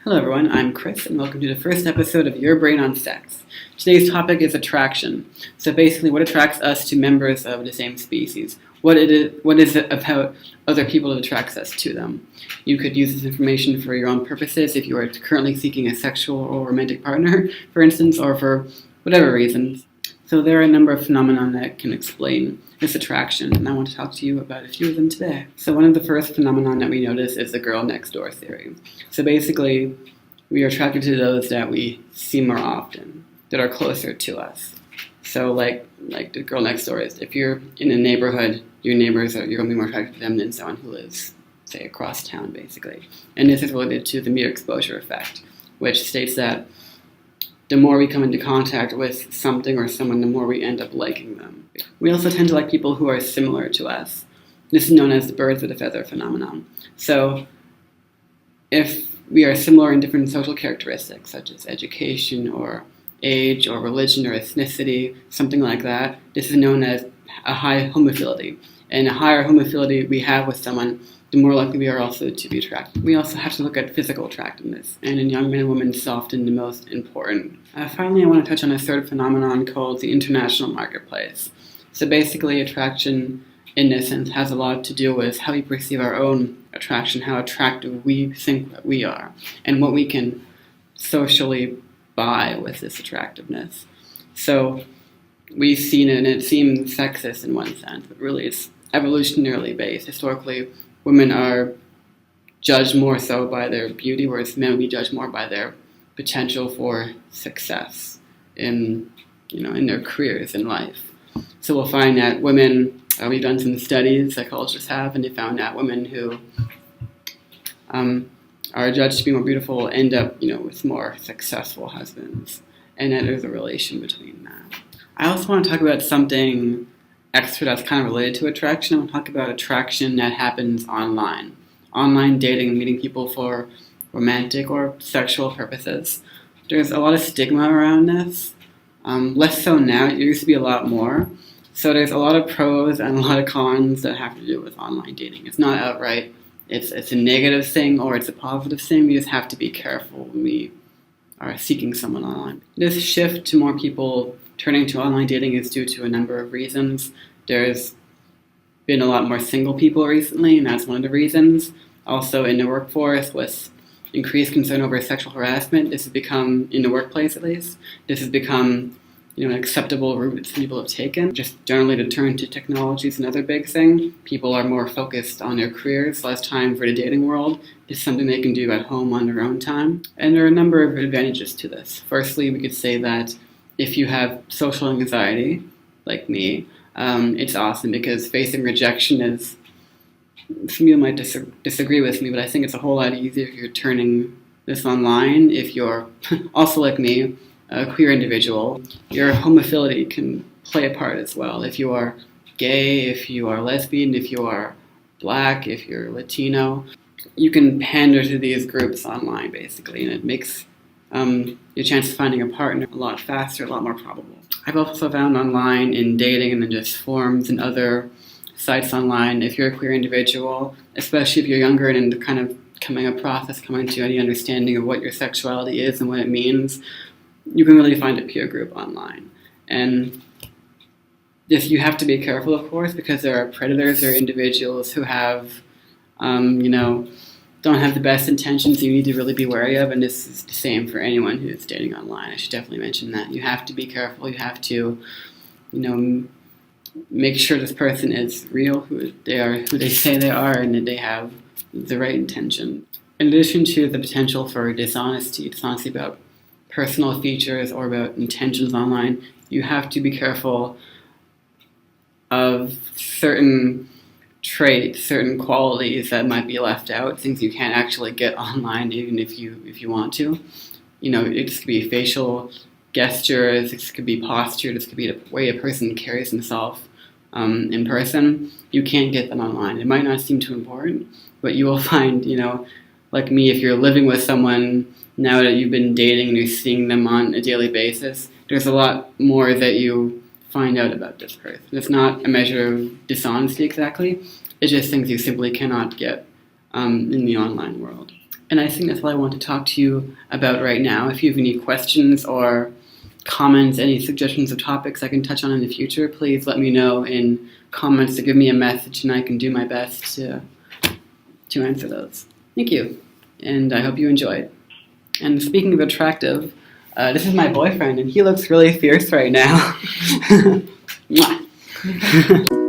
Hello everyone, I'm Chris and welcome to the first episode of Your Brain on Sex. Today's topic is attraction. So basically what attracts us to members of the same species. What is it about other people that attracts us to them? You could use this information for your own purposes if you are currently seeking a sexual or romantic partner, for instance, or for whatever reasons. So there are a number of phenomena that can explain this attraction, and I want to talk to you about a few of them today. So one of the first phenomena that we notice is the girl next door theory. So basically, we are attracted to those that we see more often, that are closer to us. So like the girl next door is, if you're in a neighborhood, your neighbors you're going to be more attracted to them than someone who lives, say, across town, basically. And this is related to the mere exposure effect, which states that the more we come into contact with something or someone, the more we end up liking them. We also tend to like people who are similar to us. This is known as the birds with a feather phenomenon. So if we are similar in different social characteristics, such as education or age or religion or ethnicity, something like that, this is known as a high homophility. And the higher homophility we have with someone, the more likely we are also to be attracted. We also have to look at physical attractiveness, and in young men and women, it's often the most important. Finally, I want to touch on a third phenomenon called the international marketplace. So basically, attraction, in this sense, has a lot to do with how we perceive our own attraction, how attractive we think that we are, and what we can socially buy with this attractiveness. So we've seen it, and it seems sexist in one sense, but really it's evolutionarily based. Historically, women are judged more so by their beauty, whereas men will be judged more by their potential for success in their careers in life. So we'll find that women, we've done some studies, psychologists have, and they found that women who are judged to be more beautiful end up, with more successful husbands, and that there's a relation between that. I also want to talk about something extra that's kind of related to attraction. I want to talk about attraction that happens online. Online dating, meeting people for romantic or sexual purposes. There's a lot of stigma around this. Less so now. It used to be a lot more. So there's a lot of pros and a lot of cons that have to do with online dating. It's not outright. It's a negative thing or it's a positive thing. We just have to be careful when we are seeking someone online. This shift to more people turning to online dating is due to a number of reasons. There's been a lot more single people recently, and that's one of the reasons. Also in the workforce, with increased concern over sexual harassment, this has become, in the workplace at least, this has become an acceptable route that some people have taken. Just generally to turn to technology is another big thing. People are more focused on their careers, less time for the dating world. It's something they can do at home on their own time. And there are a number of advantages to this. Firstly, we could say that if you have social anxiety, like me, it's awesome because facing rejection is, some people might disagree with me, but I think it's a whole lot easier if you're turning this online. If you're also like me, a queer individual, your homophility can play a part as well. If you are gay, if you are lesbian, if you are black, if you're Latino, you can pander to these groups online basically, and it makes your chance of finding a partner a lot faster, a lot more probable. I've also found online in dating and then just forums and other sites online, if you're a queer individual, especially if you're younger and in the kind of coming to any understanding of what your sexuality is and what it means, you can really find a peer group online. And this, you have to be careful, of course, because there are predators or individuals who have, don't have the best intentions you need to really be wary of, and this is the same for anyone who's dating online. I should definitely mention that. You have to be careful. You have to, make sure this person is real, who they say they are, and that they have the right intention. In addition to the potential for dishonesty about personal features or about intentions online, you have to be careful of certain traits, certain qualities that might be left out, things you can't actually get online even if you want to. It could be facial gestures, this could be posture, this could be the way a person carries himself in person. You can't get them online. It might not seem too important, but you will find, like me, if you're living with someone now that you've been dating and you're seeing them on a daily basis, there's a lot more that you find out about this person. It's not a measure of dishonesty exactly. It's just things you simply cannot get in the online world. And I think that's all I want to talk to you about right now. If you have any questions or comments, any suggestions of topics I can touch on in the future, please let me know in comments or give me a message, and I can do my best to answer those. Thank you, and I hope you enjoyed. And speaking of attractive, this is my boyfriend, and he looks really fierce right now. Mwah.